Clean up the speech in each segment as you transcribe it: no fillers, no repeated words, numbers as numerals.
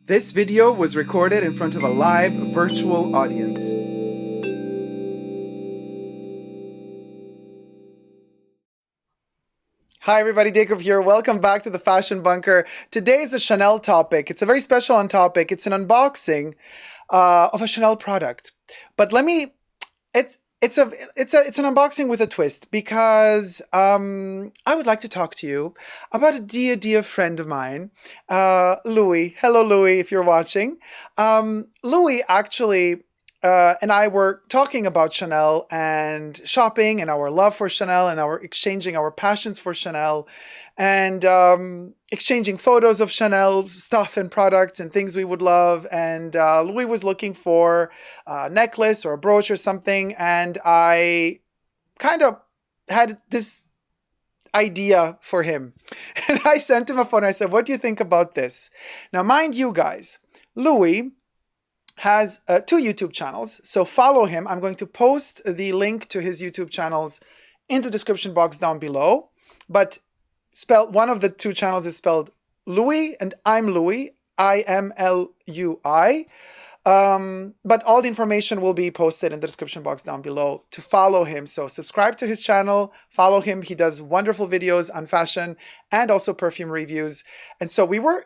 This video was recorded in front of a live virtual audience. Hi everybody, Dacob here. Welcome back to the Fashion Bunker. Today is a Chanel topic. It's a very special topic. It's an unboxing of a Chanel product. But it's an unboxing with a twist because I would like to talk to you about a dear friend of mine, Louis. Hello, Louis, if you're watching. Louis actually and I were talking about Chanel and shopping and our love for Chanel and our exchanging our passions for Chanel and exchanging photos of Chanel stuff and products and things we would love. And Louis was looking for a necklace or a brooch or something. And I kind of had this idea for him. And I sent him a photo. I said, what do you think about this? Now, mind you guys, Louis has two YouTube channels, so follow him. I'm going to post the link to his YouTube channels in the description box down below. But one of the two channels is spelled Louis, and I'm Louis, I-M-L-U-I. But all the information will be posted in the description box down below to follow him. So subscribe to his channel, follow him. He does wonderful videos on fashion and also perfume reviews. And so we were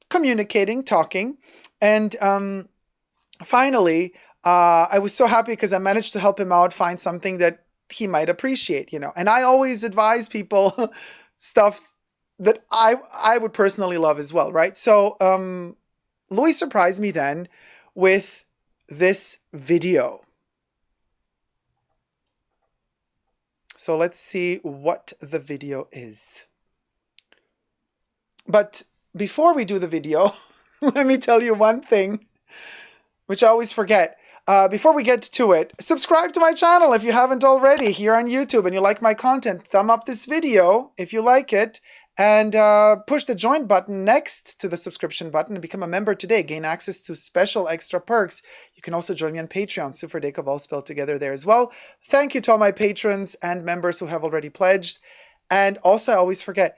communicating, talking, and finally, I was so happy because I managed to help him out find something that he might appreciate, you know. And I always advise people stuff that I would personally love as well, right? So Louis surprised me then with this video. So let's see what the video is. But before we do the video, let me tell you one thing, which I always forget. Before we get to it, subscribe to my channel if you haven't already here on YouTube and you like my content. Thumb up this video if you like it and push the join button next to the subscription button and become a member today. Gain access to special extra perks. You can also join me on Patreon, Super Dacob, all spelled together there as well. Thank you to all my patrons and members who have already pledged. And also, I always forget,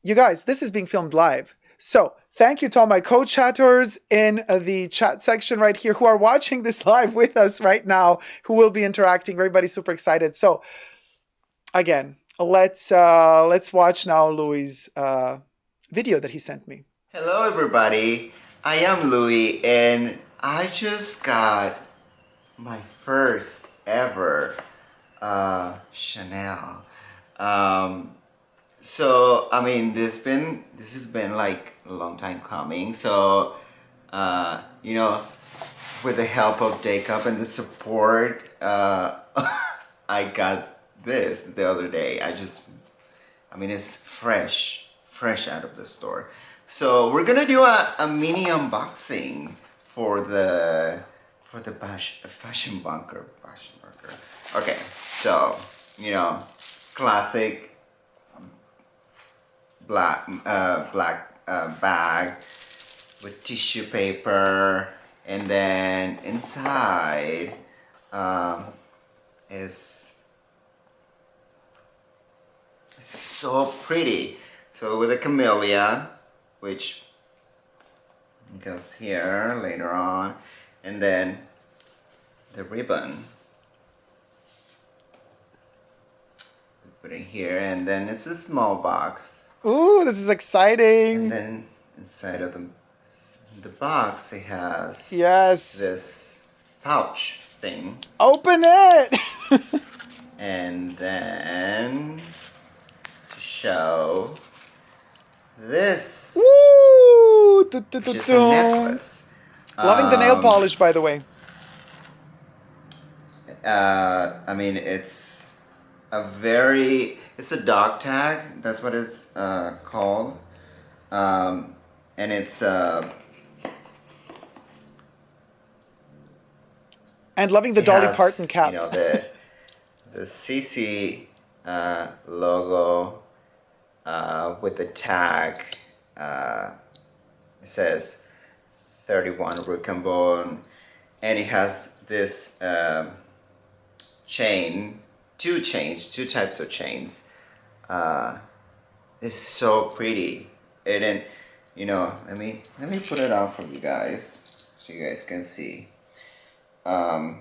you guys, this is being filmed live. So thank you to all my co-chatters in the chat section right here who are watching this live with us right now, who will be interacting. Everybody's super excited. So again, let's watch now Louis' video that he sent me. Hello everybody, I am Louis and I just got my first ever Chanel. So I mean this has been like a long time coming. So you know, with the help of Dacob and the support, I got this the other day. I mean it's fresh out of the store. So we're gonna do a mini unboxing for the fashion bunker. Okay, so you know, classic black bag with tissue paper, and then inside is so pretty. So with a camellia, which goes here later on, and then the ribbon. Put it here, and then it's a small box. Ooh, this is exciting. And then inside of the box, it has this pouch thing. Open it! And then to show this. Woo! Which is a necklace. Loving the nail polish, by the way. I mean, it's a dog tag. That's what it's called. And it's and loving the Dolly Parton cap. You know, the CC logo with the tag. It says 31 Ricambone, and it has this chain, two types of chains. It's so pretty. you know, let me put it on for you guys so you guys can see. And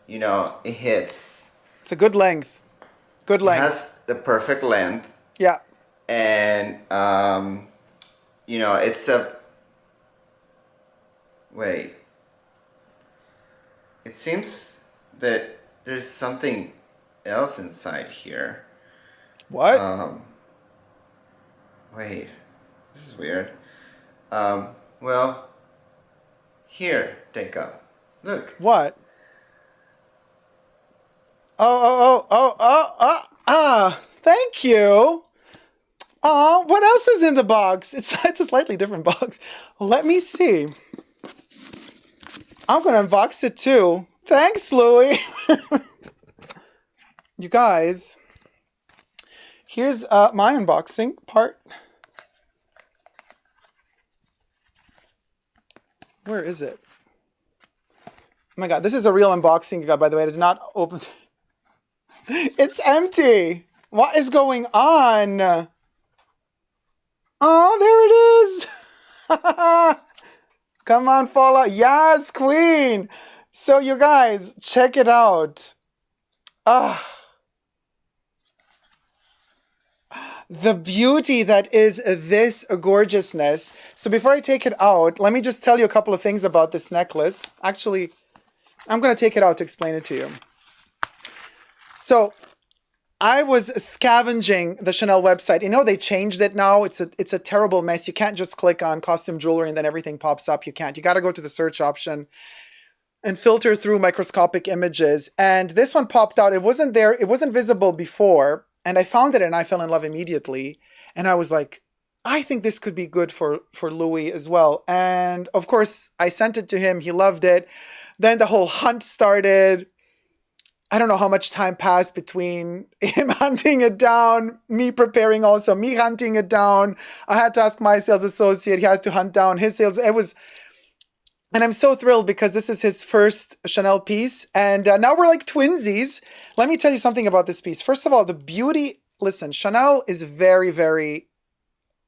you know, it hits. It's a good length. Good It length. has the perfect length, Yeah. and you know, it's a wait. It seems that there's something else inside here. What? Wait, this is weird. Well, here, Dacob. Look. What? Thank you. What else is in the box? It's a slightly different box. Let me see. I'm gonna unbox it too. Thanks, Louie. You guys, here's my unboxing part. Where is it? Oh my god, this is a real unboxing, by the way. I did not open. It's empty. What is going on? Oh, there it is. Come on, fall out. Yes, queen. So you guys, check it out. The beauty that is this gorgeousness. So before I take it out, let me just tell you a couple of things about this necklace. Actually, I'm going to take it out to explain it to you. So I was scavenging the Chanel website. You know, they changed it now. It's a terrible mess. You can't just click on costume jewelry and then everything pops up. You can't. You got to go to the search option and filter through microscopic images. And this one popped out. It wasn't there. It wasn't visible before. And I found it and I fell in love immediately. And I was like, I think this could be good for Louis as well. And of course, I sent it to him. He loved it. Then the whole hunt started. I don't know how much time passed between him hunting it down, me preparing also, me hunting it down. I had to ask my sales associate. He had to hunt down his sales. It was, and I'm so thrilled because this is his first Chanel piece. And now we're like twinsies. Let me tell you something about this piece. First of all, the beauty, listen, Chanel is very, very,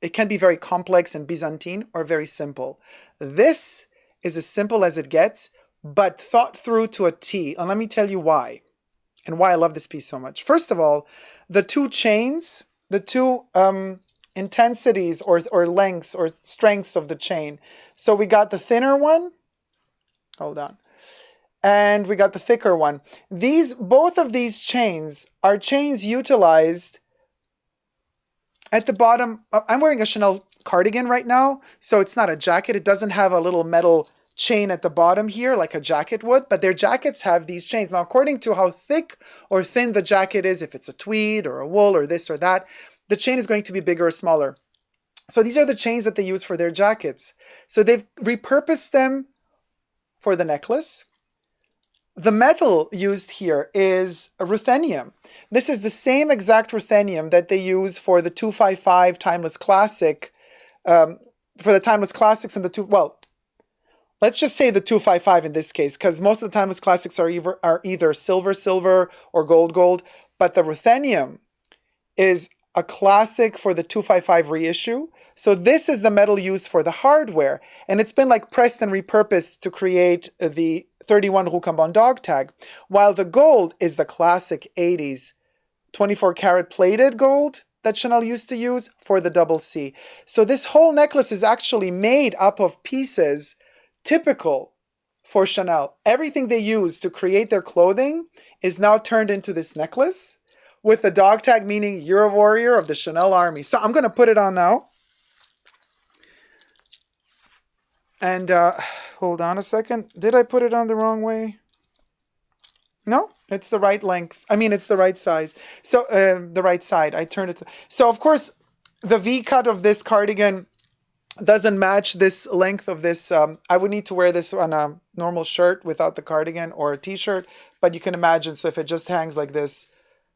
it can be very complex and Byzantine or very simple. This is as simple as it gets, but thought through to a T. And let me tell you why. And why I love this piece so much. First of all, the two chains, the two intensities or lengths or strengths of the chain. So we got the thinner one, hold on, and we got the thicker one. Both of these chains are chains utilized at the bottom. I'm wearing a Chanel cardigan right now, so it's not a jacket. It doesn't have a little metal chain at the bottom here like a jacket would, but their jackets have these chains. Now, according to how thick or thin the jacket is, if it's a tweed or a wool or this or that, the chain is going to be bigger or smaller. So these are the chains that they use for their jackets. So they've repurposed them for the necklace. The metal used here is ruthenium. This is the same exact ruthenium that they use for the 255 Timeless Classic, for the Timeless Classics and let's just say the 255 in this case, because most of the Timeless Classics are either silver or gold, but the ruthenium is a classic for the 255 reissue. So this is the metal used for the hardware, and it's been like pressed and repurposed to create the 31 Rue Cambon dog tag, while the gold is the classic 80s 24 karat plated gold that Chanel used to use for the double C. So this whole necklace is actually made up of pieces typical for Chanel. Everything they use to create their clothing is now turned into this necklace with the dog tag, meaning you're a warrior of the Chanel army. So I'm going to put it on now. And hold on a second. Did I put it on the wrong way? No, it's the right length. I mean, it's the right size. So the right side. I turned it. So of course, the V cut of this cardigan doesn't match this length of this. I would need to wear this on a normal shirt without the cardigan or a t-shirt, but you can imagine. So if it just hangs like this,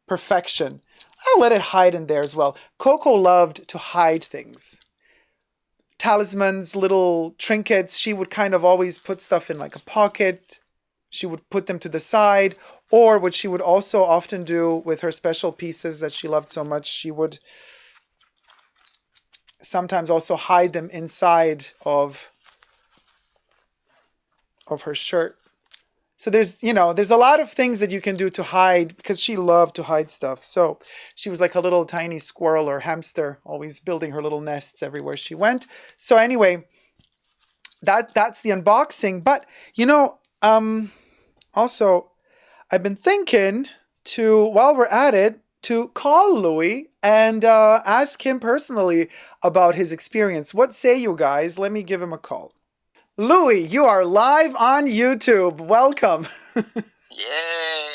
perfection. I'll let it hide in there as well. Coco loved to hide things. Talismans, little trinkets. She would kind of always put stuff in like a pocket. She would put them to the side. Or what she would also often do with her special pieces that she loved so much, she would sometimes also hide them inside of her shirt. So there's a lot of things that you can do to hide, because she loved to hide stuff. So she was like a little tiny squirrel or hamster, always building her little nests everywhere she went. So anyway, that's the unboxing. But also I've been thinking to, while we're at it, to call Louis and ask him personally about his experience. What say you guys? Let me give him a call. Louis, you are live on YouTube. Welcome. Yay!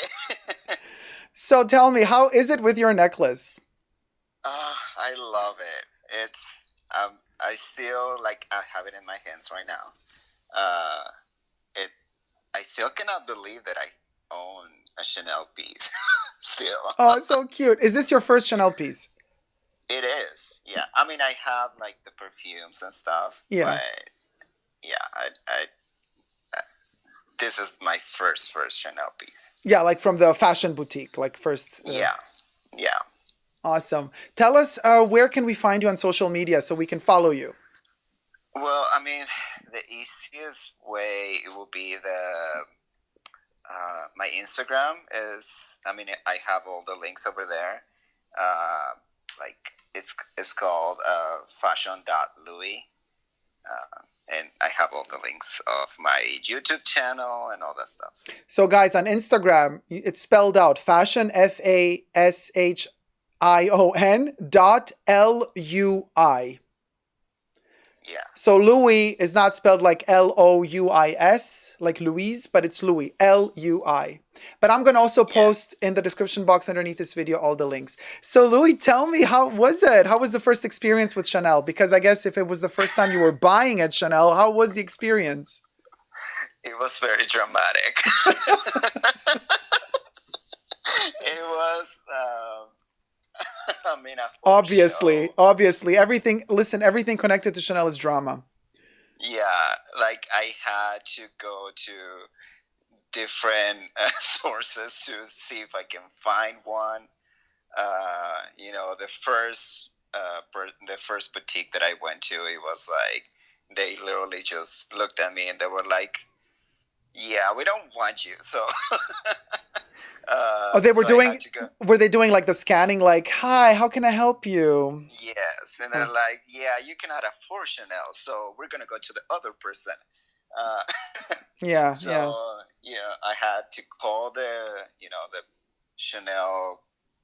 So tell me, how is it with your necklace? I love it. It's I still I have it in my hands right now. Uh, it I still cannot believe that I own a Chanel piece. Still, Oh, it's so cute. Is this your first Chanel piece? it is. Yeah, I mean I have like the perfumes and stuff, Yeah. but yeah, I this is my first Chanel piece. Yeah, like from the fashion boutique, like first. Yeah, yeah. Awesome. Tell us, where can we find you on social media so we can follow you? Well, I mean, the easiest way it will be my Instagram is. I mean, I have all the links over there. Like it's called fashion.louis, and I have all the links of my YouTube channel and all that stuff. So guys, on Instagram, it's spelled out fashion, FASHION.LUI. Yeah. So Louis is not spelled like LOUIS, like Louise, but it's Louis, LUI. But I'm going to also post in the description box underneath this video all the links. So Louis, tell me, how was it? How was the first experience with Chanel? Because I guess if it was the first time you were buying at Chanel, how was the experience? It was very dramatic. It was. I mean, obviously, everything connected to Chanel is drama. Yeah, like I had to go to different sources to see if I can find one. The first boutique that I went to, it was like they literally just looked at me and they were like, "Yeah, we don't want you." So. They were doing. Were they doing like the scanning? Like, hi, how can I help you? Yes, and they're like, yeah, you cannot afford Chanel, so we're gonna go to the other person. Yeah. I had to call the Chanel.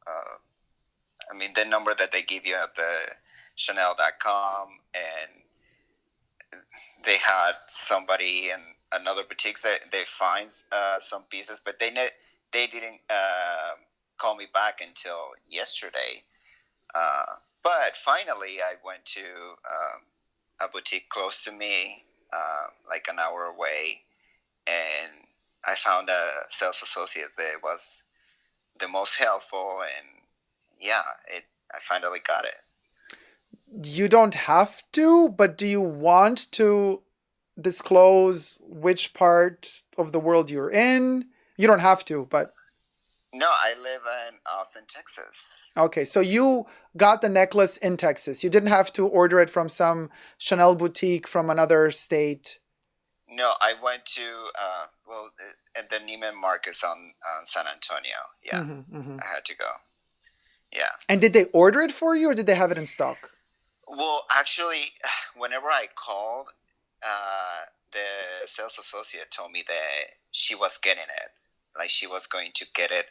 I mean, the number that they give you at the Chanel.com, and they had somebody in another boutique that they find some pieces, but they didn't call me back until yesterday. But finally, I went to a boutique close to me, like an hour away, and I found a sales associate that was the most helpful, and yeah, I finally got it. You don't have to, but do you want to disclose which part of the world you're in? You don't have to, but... No, I live in Austin, Texas. Okay, so you got the necklace in Texas. You didn't have to order it from some Chanel boutique from another state. No, I went to, at the Neiman Marcus on San Antonio. Yeah, I had to go. Yeah. And did they order it for you, or did they have it in stock? Well, actually, whenever I called, the sales associate told me that she was getting it. Like, she was going to get it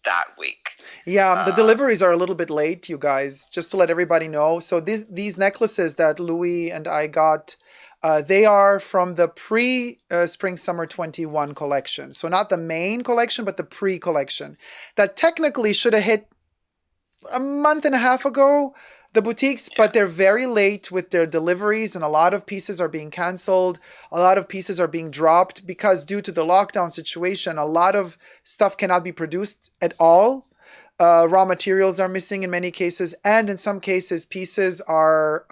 that week. Yeah, the deliveries are a little bit late, you guys, just to let everybody know. So these necklaces that Louis and I got, they are from the pre-Spring Summer 21 collection. So not the main collection, but the pre-collection. That technically should have hit a month and a half ago, the boutiques, but they're very late with their deliveries, and a lot of pieces are being canceled. A lot of pieces are being dropped because due to the lockdown situation, a lot of stuff cannot be produced at all. Raw materials are missing in many cases, and in some cases, pieces are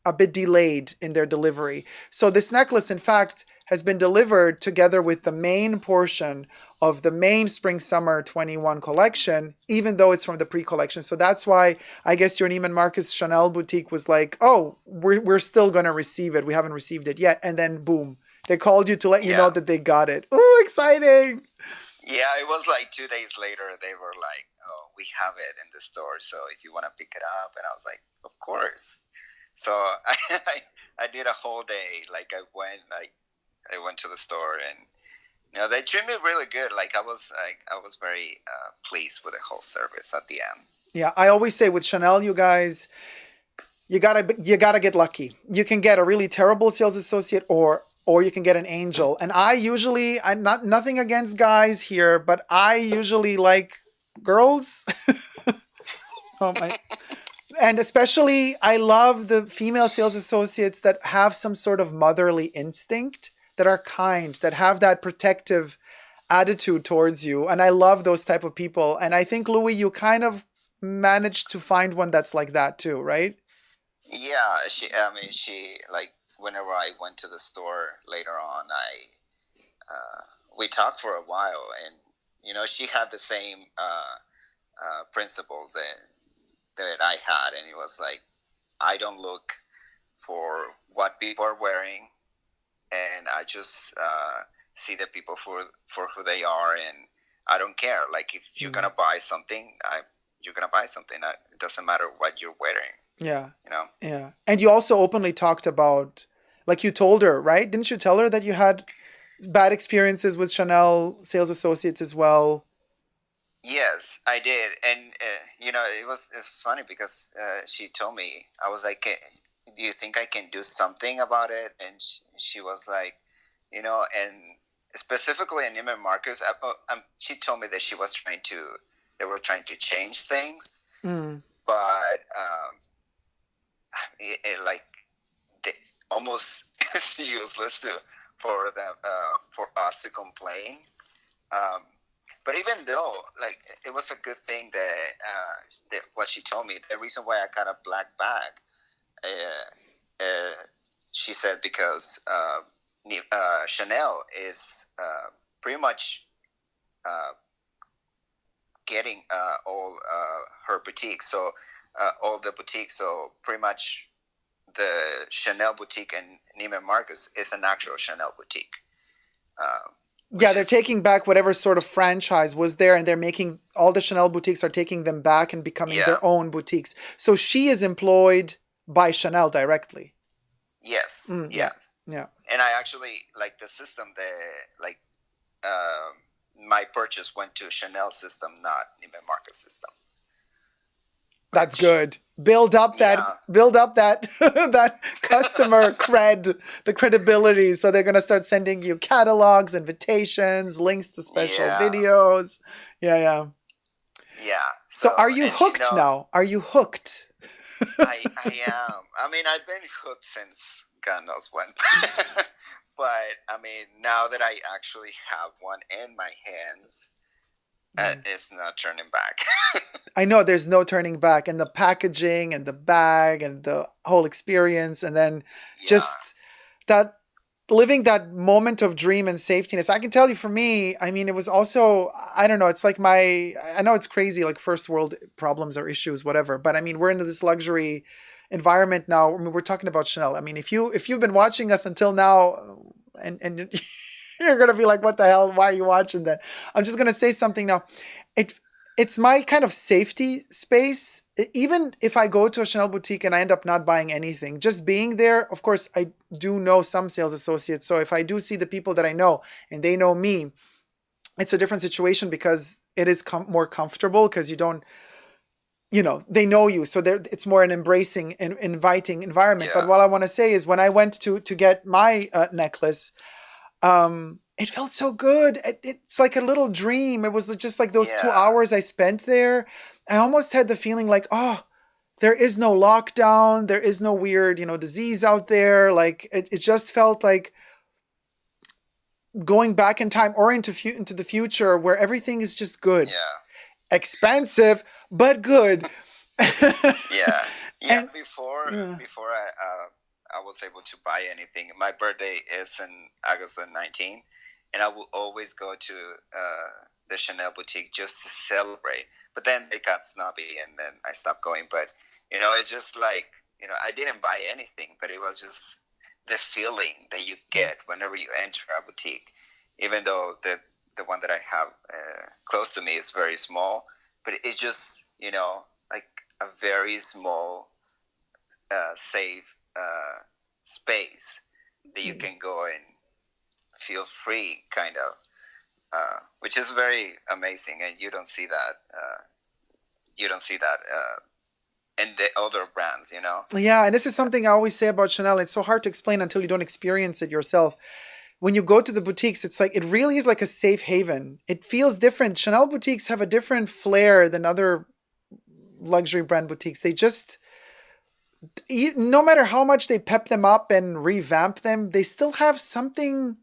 a bit delayed in their delivery. So this necklace, in fact, has been delivered together with the main portion of the main Spring Summer 21 collection, even though it's from the pre-collection. So that's why I guess your Neiman Marcus Chanel boutique was like, oh, we're still going to receive it. We haven't received it yet. And then boom, they called you to let you know Yeah. that they got it. Oh, exciting. Yeah, it was like 2 days later. They were like, "Oh, we have it in the store, so if you want to pick it up," and I was like, "Of course." So I did a whole day. Like I went to the store, and they treated me really good. Like I was very pleased with the whole service at the end. Yeah, I always say with Chanel, you guys, you gotta get lucky. You can get a really terrible sales associate, or you can get an angel. And I'm not nothing against guys here, but I usually like girls. Oh my. And especially I love the female sales associates that have some sort of motherly instinct, that are kind, that have that protective attitude towards you. And I love those type of people. And I think, Louis, you kind of managed to find one that's like that too, right? Yeah, she like whenever I went to the store later on, we talked for a while, and she had the same principles that I had, and it was like, I don't look for what people are wearing, and I just see the people for who they are, and I don't care. Like if you're gonna buy something, you're gonna buy something. It doesn't matter what you're wearing. Yeah. You know. Yeah. And you also openly talked about, like you told her, right? Didn't you tell her that you had bad experiences with Chanel sales associates as well? Yes, I did, and it was funny because she told me. I was like, "Do you think I can do something about it?" And she was like, and specifically in Neiman Marcus, she told me that they were trying to change things, Mm. but like almost it's useless for them for us to complain. Um, but even though, like, it was a good thing that what she told me, the reason why I got a black bag, she said, because Chanel is pretty much getting all her boutiques, so all the boutiques, so pretty much the Chanel boutique in Neiman Marcus is an actual Chanel boutique. Yeah, they're taking back whatever sort of franchise was there, and they're making all the Chanel boutiques are taking them back and becoming their own boutiques. So she is employed by Chanel directly. Yes, yes. Yeah. And I actually like the system. Like my purchase went to Chanel system, not Neiman Marcus system. That's good. Build up that that customer cred, the credibility. So they're gonna start sending you catalogs, invitations, links to special videos. Yeah. So are you hooked now? Are you hooked? I am. I mean, I've been hooked since God knows when. But I mean, now that I actually have one in my hands, it's not turning back. I know there's no turning back, and the packaging and the bag and the whole experience, and then just that living that moment of dream and safetiness. I can tell you, for me, I mean, it was also, I don't know, it's like I know it's crazy, like first world problems or issues, whatever, but I mean, we're into this luxury environment now. I mean, we're talking about Chanel. I mean, if you've been watching us until now, and you're gonna be like, what the hell? Why are you watching that? I'm just gonna say something now. It's my kind of safety space. Even if I go to a Chanel boutique and I end up not buying anything, just being there, of course, I do know some sales associates. So if I do see the people that I know and they know me, it's a different situation because it is more comfortable because you don't, they know you. So it's more an embracing and inviting environment. But what I want to say is when I went to get my necklace, it felt so good. It's like a little dream. It was just like those 2 hours I spent there. I almost had the feeling like, oh, there is no lockdown. There is no weird, disease out there. Like it just felt like going back in time or into the future where everything is just good. expensive, but good. Yeah, yeah. And yeah. Before I was able to buy anything. My birthday is in August the 19th, and I will always go to the Chanel boutique just to celebrate. But then it got snobby, and then I stopped going. But it's just like I didn't buy anything, but it was just the feeling that you get whenever you enter a boutique. Even though the one that I have close to me is very small, but it's just like a very small, safe space that you can go and feel free, kind of, which is very amazing, and you don't see that. You don't see that in the other brands. Yeah, and this is something I always say about Chanel. It's so hard to explain until you don't experience it yourself. When you go to the boutiques, it's like it really is like a safe haven. It feels different. Chanel boutiques have a different flair than other luxury brand boutiques. They just, no matter how much they pep them up and revamp them, they still have something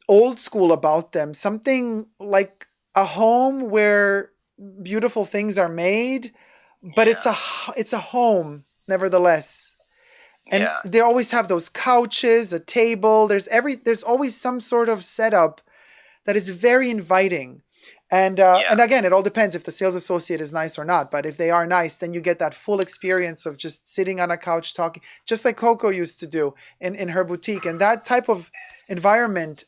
old school about them. Something like a home where beautiful things are made, but Yeah. it's a home nevertheless. And Yeah. they always have those couches, a table. There's always some sort of setup that is very inviting. And Yeah. again, it all depends if the sales associate is nice or not. But if they are nice, then you get that full experience of just sitting on a couch talking, just like Coco used to do in her boutique. And that type of environment,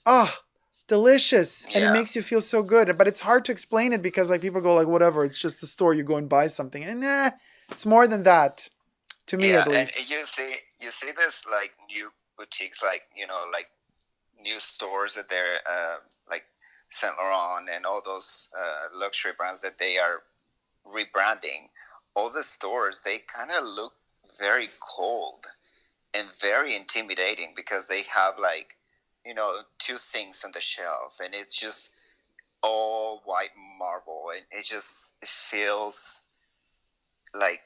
delicious. And it Yeah. makes you feel so good. But it's hard to explain it because like people go like, whatever, it's just a store, you go and buy something. And it's more than that, to me Yeah, at and least. you see this like new boutiques, like like new stores that they're like Saint Laurent and all those luxury brands that they are rebranding. All the stores, they kind of look very cold and very intimidating because they have like two things on the shelf, and it's just all white marble, and it feels like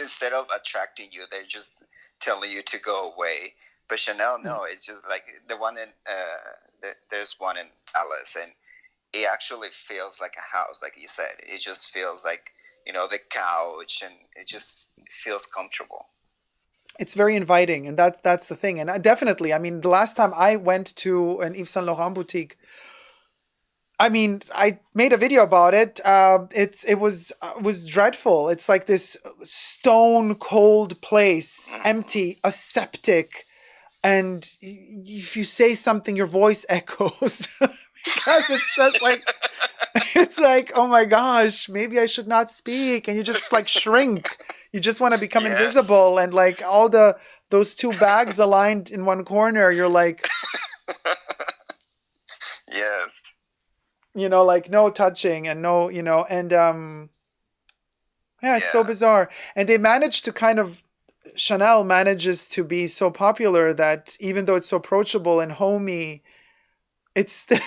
instead of attracting you, they're just telling you to go away. But Chanel, Yeah. no, it's just like the one in there's one in Dallas, and it actually feels like a house, like you said. It just feels like the couch, and it just feels comfortable. It's very inviting, and that's the thing. And definitely, I mean, the last time I went to an Yves Saint Laurent boutique, I mean, I made a video about it. It was dreadful. It's like this stone cold place, empty, aseptic, and if you say something, your voice echoes because it's just like it's like, oh my gosh, maybe I should not speak, and you just like shrink. You just want to become Yes. invisible, and like all those two bags aligned in one corner, you're like, Yes. like no touching and no, and yeah, it's so Yeah. bizarre. And they managed to kind of Chanel manages to be so popular that even though it's so approachable and homey, it's still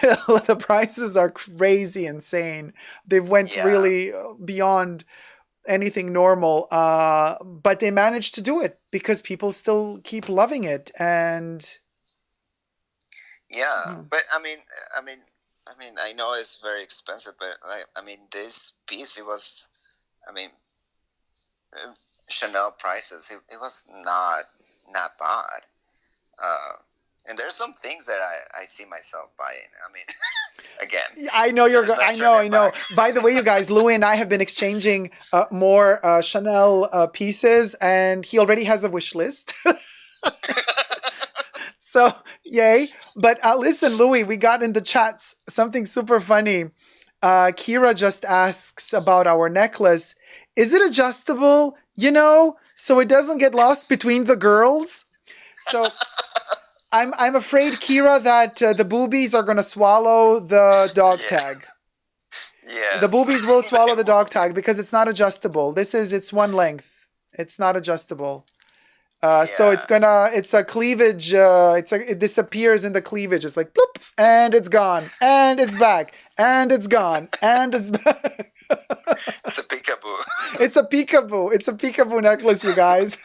the prices are crazy insane. They've went Yeah. really beyond anything normal, but they managed to do it because people still keep loving it. And Yeah. yeah, But I know it's very expensive, but this piece, it was, I mean, uh, Chanel prices. It was not bad. Uh, and there's some things that I see myself buying. Again, I know there's no I turning know. back. By the way, you guys, Louis and I have been exchanging more Chanel pieces, and he already has a wish list. So, yay. But listen, Louis, we got in the chats something super funny. Kira just asks about our necklace. Is it adjustable? So it doesn't get lost between the girls? So I'm afraid, Kira, that the boobies are going to swallow the dog Yeah. tag. The Yes. boobies will They swallow the will. dog tag because it's not adjustable. It's one length. It's not adjustable. So Yeah. it's a cleavage. It disappears in the cleavage. It's like bloop, and it's gone, and it's back, and it's gone, and it's back. It's a peekaboo. It's a peekaboo. It's a peekaboo necklace, you guys.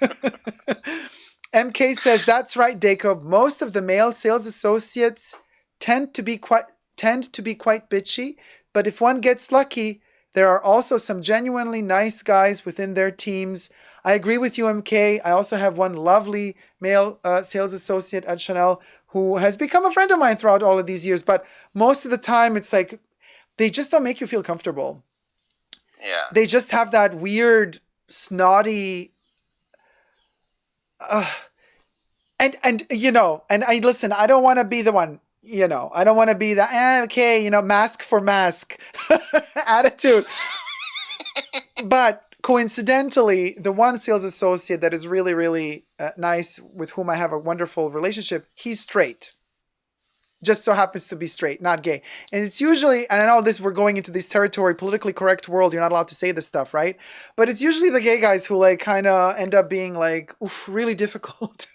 MK says that's right, Dacob. Most of the male sales associates tend to be quite tend to be quite bitchy. but if one gets lucky, there are also some genuinely nice guys within their teams. I agree with you, MK. I also have one lovely male sales associate at Chanel who has become a friend of mine throughout all of these years. But most of the time, it's like they just don't make you feel comfortable. Yeah. They just have that weird, snotty. And you know, and I listen. I don't want to be the one. You know, I don't want to be the okay. You know, mask for mask attitude. But coincidentally, the one sales associate that is really, really nice, with whom I have a wonderful relationship, he's straight. Just so happens to be straight, not gay. And it's usually, and I know this, we're going into this territory, politically correct world, you're not allowed to say this stuff, right? But it's usually the gay guys who like kind of end up being like, oof, really difficult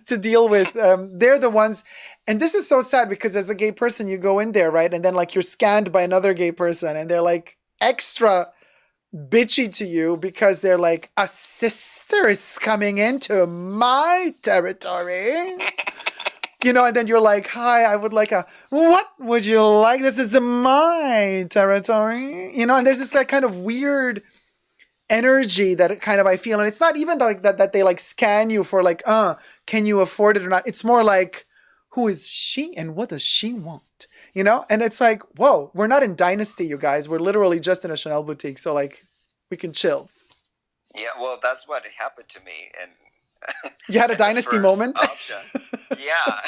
to deal with. They're the ones, and this is so sad because as a gay person, you go in there, right? And then like you're scanned by another gay person and they're like extra bitchy to you because they're like, a sister is coming into my territory. You know, and then you're like, hi, I would like what would you like? This is my territory. You know, and there's this like kind of weird energy that kind of I feel. And it's not even like that they like scan you for like, can you afford it or not? It's more like, who is she and what does she want? You know? And it's like, whoa, we're not in Dynasty, you guys. We're literally just in a Chanel boutique. So like, we can chill. Yeah, well, that's what happened to me. And you had a Dynasty moment? Yeah.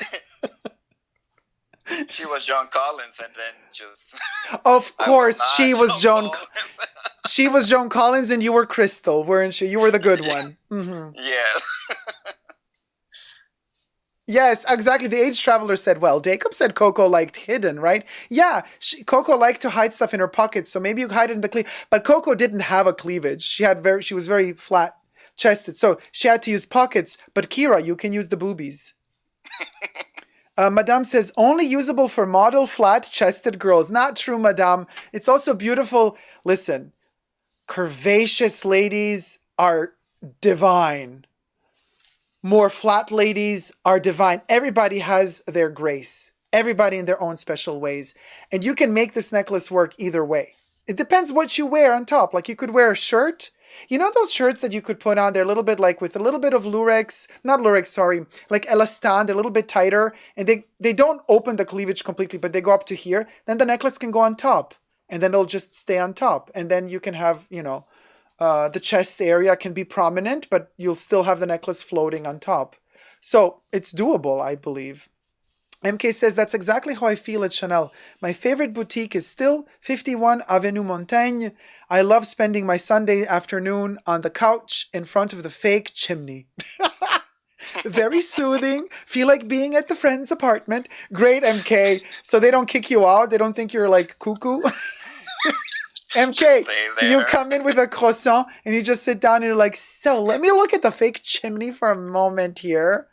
She was Joan Collins, and then just... Of course, she was Joan... Collins. She was Joan Collins, and you were Crystal, weren't you? You were the good one. Mm-hmm. Yeah. Yes, exactly. The Age Traveler said, well, Dacob said Coco liked hidden, right? Yeah, Coco liked to hide stuff in her pockets, so maybe you hide it in the cleavage. But Coco didn't have a cleavage. She was very flat-chested, so she had to use pockets. But Kira, you can use the boobies. Madame says, only usable for model flat-chested girls. Not true, Madame. It's also beautiful. Listen, curvaceous ladies are divine. More flat ladies are divine. Everybody has their grace. Everybody in their own special ways. And you can make this necklace work either way. It depends what you wear on top. Like you could wear a shirt. You know those shirts that you could put on? They're a little bit like with a little bit of lurex. Not lurex, sorry. Like elastan. They're a little bit tighter. And they don't open the cleavage completely, but they go up to here. Then the necklace can go on top. And then it'll just stay on top. And then you can have, you know, the chest area can be prominent, but you'll still have the necklace floating on top. So it's doable, I believe. MK says, that's exactly how I feel at Chanel. My favorite boutique is still 51 Avenue Montaigne. I love spending my Sunday afternoon on the couch in front of the fake chimney. Very soothing. Feel like being at the friend's apartment. Great, MK. So they don't kick you out? They don't think you're like cuckoo? MK, you come in with a croissant and you just sit down and you're like, so let me look at the fake chimney for a moment here.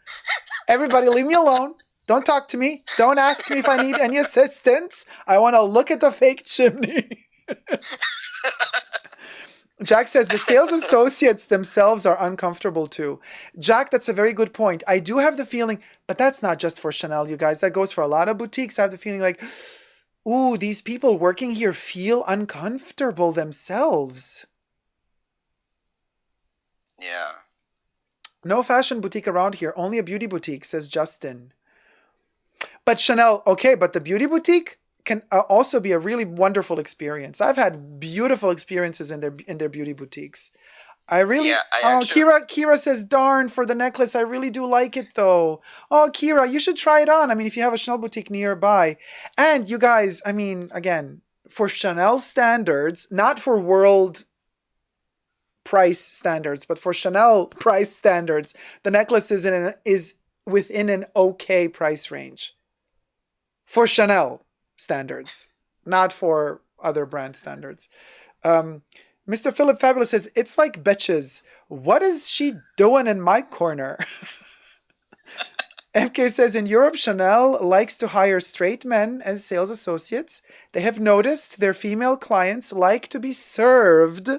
Everybody leave me alone. Don't talk to me. Don't ask me if I need any assistance. I want to look at the fake chimney. Jack says the sales associates themselves are uncomfortable too. Jack, that's a very good point. I do have the feeling, but that's not just for Chanel, you guys. That goes for a lot of boutiques. I have the feeling like, ooh, these people working here feel uncomfortable themselves. Yeah. No fashion boutique around here, only a beauty boutique, says Justin. But Chanel, okay, but the beauty boutique can also be a really wonderful experience. I've had beautiful experiences in their beauty boutiques. I really, Kira says, darn, for the necklace, I really do like it though. Oh, Kira, you should try it on. I mean, if you have a Chanel boutique nearby. And you guys, I mean, again, for Chanel standards, not for world price standards, but for Chanel price standards, the necklace is within an okay price range. For Chanel standards, not for other brand standards. Mr. Philip Fabulous says, it's like bitches. What is she doing in my corner? MK says, in Europe, Chanel likes to hire straight men as sales associates. They have noticed their female clients like to be served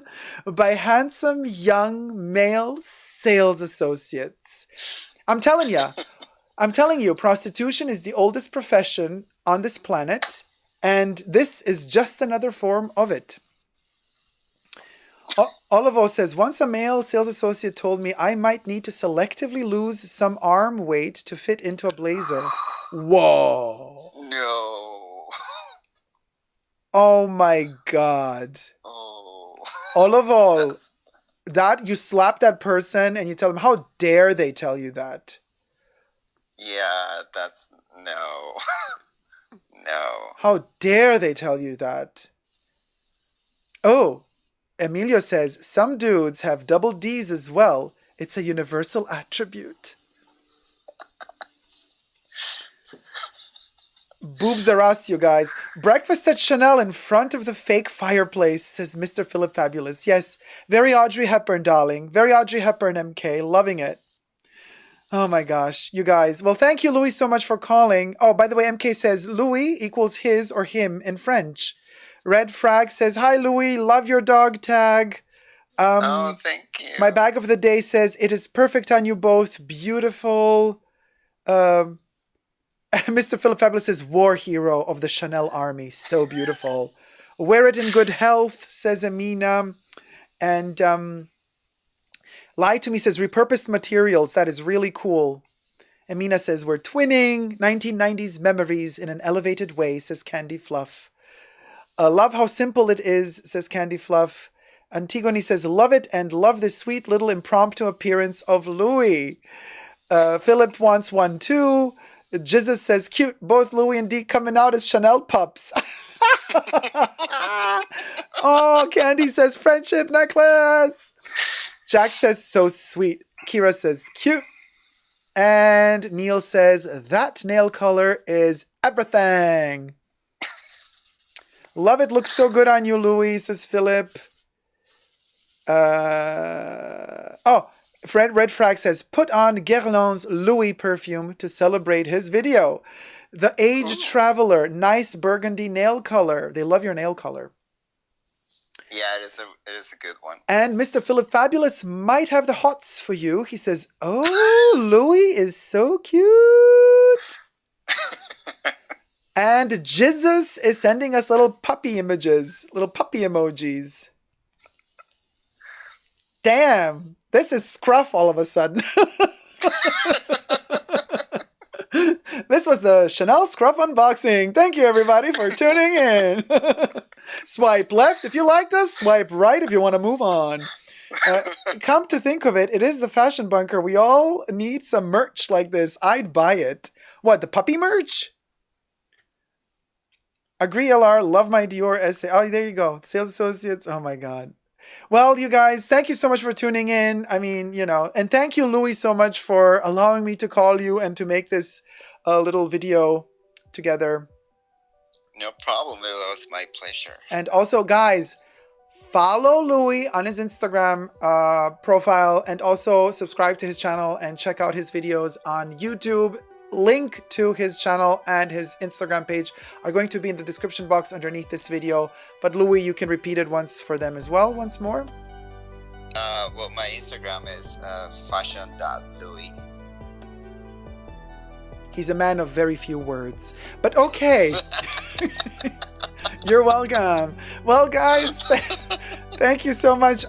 by handsome young male sales associates. I'm telling you, prostitution is the oldest profession on this planet. And this is just another form of it. Olivo says, once a male sales associate told me I might need to selectively lose some arm weight to fit into a blazer. Whoa. No. Oh my God. Oh. Olivo, that you slap that person and you tell them, how dare they tell you that? Yeah, that's no. No. How dare they tell you that? Oh, Emilio says, some dudes have double D's as well. It's a universal attribute. Boobs are us, you guys. Breakfast at Chanel in front of the fake fireplace, says Mr. Philip Fabulous. Yes, very Audrey Hepburn, darling. Very Audrey Hepburn, MK. Loving it. Oh my gosh, you guys. Well, thank you, Louis, so much for calling. Oh, by the way, MK says Louis equals his or him in French. Red Frag says, hi, Louis. Love your dog tag. Oh, thank you. My bag of the day says, it is perfect on you both. Beautiful. Mr. Philip Fabulous says, war hero of the Chanel army. So beautiful. Wear it in good health, says Amina. And Lie to Me says, repurposed materials. That is really cool. Amina says, we're twinning 1990s memories in an elevated way, says Candy Fluff. Love how simple it is, says Candy Fluff. Antigone says, love it and love this sweet little impromptu appearance of Louis. Philip wants one too. Jesus says, cute, both Louis and Dee coming out as Chanel pups. Oh, Candy says, friendship necklace. Jack says, so sweet. Kira says, cute. And Neil says, that nail color is everything. Love it, looks so good on you, Louis, says Philip. Red Frag says, put on Guerlain's Louis perfume to celebrate his video. The Age Traveler, nice burgundy nail color. They love your nail color. Yeah, it is a good one. And Mr. Philip Fabulous might have the hots for you. He says, oh, Louis is so cute. And Jesus is sending us little puppy images, little puppy emojis. Damn, this is scruff all of a sudden. This was the Chanel Scruff unboxing. Thank you, everybody, for tuning in. Swipe left if you liked us. Swipe right if you want to move on. Come to think of it, it is the Fashion Bunker. We all need some merch like this. I'd buy it. What, the puppy merch? Agree, LR. Love my Dior essay. Oh, there you go. Sales associates. Oh, my God. Well, you guys, thank you so much for tuning in. I mean, you know, and thank you, Louis, so much for allowing me to call you and to make this little video together. No problem. It was my pleasure. And also, guys, follow Louis on his Instagram profile and also subscribe to his channel and check out his videos on YouTube. Link to his channel and his Instagram page are going to be in the description box underneath this video. But Louis, you can repeat it once for them as well, once more. Well, my Instagram is fashion.louis. He's a man of very few words. But okay. You're welcome. Well, guys, thank you so much.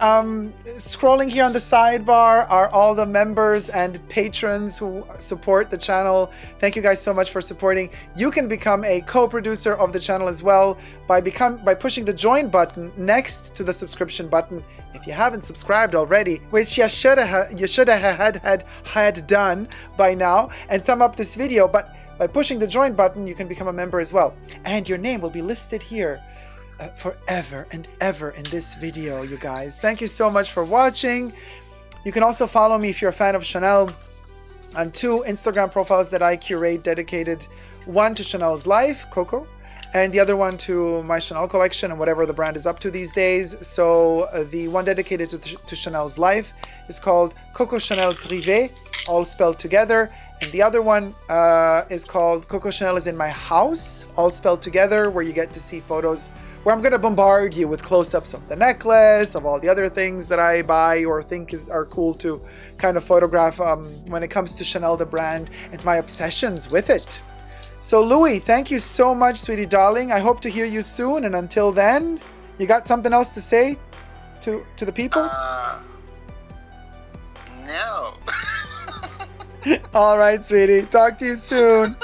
Scrolling here on the sidebar are all the members and patrons who support the channel. Thank you guys so much for supporting. You can become a co-producer of the channel as well by pushing the join button next to the subscription button. If you haven't subscribed already, which you should have had done by now, and thumb up this video. But by pushing the join button, you can become a member as well, and your name will be listed here forever and ever in this video, you guys. Thank you so much for watching. You can also follow me if you're a fan of Chanel on 2 Instagram profiles that I curate, dedicated, one to Chanel's life, Coco, and the other one to my Chanel collection and whatever the brand is up to these days. So the one dedicated to Chanel's life is called Coco Chanel Privé, all spelled together. And the other one is called Coco Chanel is in my house, all spelled together, where you get to see photos where I'm going to bombard you with close-ups of the necklace, of all the other things that I buy or think are cool to kind of photograph when it comes to Chanel the brand and my obsessions with it. So Louis, thank you so much, sweetie darling. I hope to hear you soon. And until then, you got something else to say to the people? No. All right, sweetie. Talk to you soon.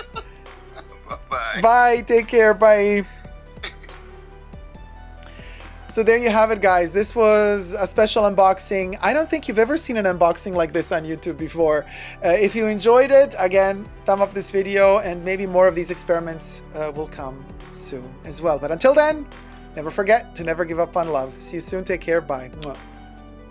Bye-bye. Bye. Take care. Bye. So there you have it, guys. This was a special unboxing. I don't think you've ever seen an unboxing like this on YouTube before. If you enjoyed it, again, thumb up this video, and maybe more of these experiments will come soon as well. But until then, never forget to never give up on love. See you soon. Take care. Bye. Mwah.